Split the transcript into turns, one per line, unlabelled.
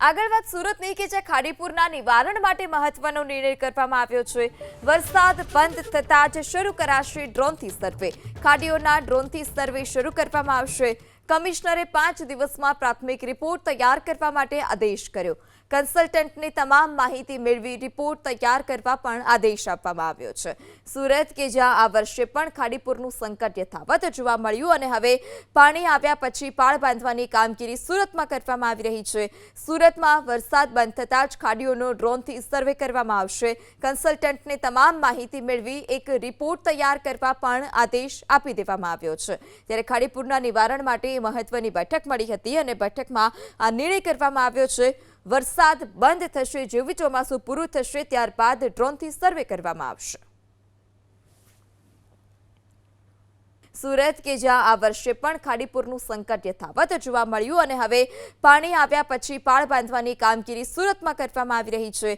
આગળ વાત સુરતની કે જ્યાં ખાડીપુરના નિવારણ માટે મહત્વનો નિર્ણય કરવામાં આવ્યો છે। વરસાદ બંધ થતાં જ શરૂ કરાશે ડ્રોનથી સર્વે। ખાડીઓના ડ્રોનથી સર્વે શરૂ કરવામાં આવશે। કમિશનરે 5 દિવસમાં પ્રાથમિક રિપોર્ટ તૈયાર કરવા માટે આદેશ કર્યો। કન્સલ્ટન્ટને તમામ માહિતી મેળવી રિપોર્ટ તૈયાર કરવા પણ આદેશ આપવામાં આવ્યો છે। સુરત કે જ્યાં આ વર્ષે પણ ખાડીપુરનું સંકટ યથાવત જોવા મળ્યું અને હવે પાણી આવ્યા પછી પાળ બાંધવાની કામગીરી સુરતમાં કરવામાં આવી રહી છે। સુરતમાં વરસાદ બંધ થતાં જ ખાડીઓનો ડ્રોનથી સર્વે કરવામાં આવશે। કન્સલ્ટન્ટને તમામ માહિતી મેળવી એક રિપોર્ટ તૈયાર કરવા પણ આદેશ આપી દેવામાં આવ્યો છે। ત્યારે ખાડીપુરના નિવારણ માટે મહત્વની બેઠક મળી હતી અને બેઠકમાં આ નિર્ણય કરવામાં આવ્યો છે। વરસાદ બંધ થશે, જેવું ચોમાસું પૂરું થશે ત્યારબાદ ડ્રોનથી સર્વે કરવામાં આવશે। સુરત કે જ્યાં આ વર્ષે પણ ખાડીપુરનું સંકટ યથાવત જોવા મળ્યું અને હવે પાણી આવ્યા પછી પાળ બાંધવાની કામગીરી સુરતમાં કરવામાં આવી રહી છે।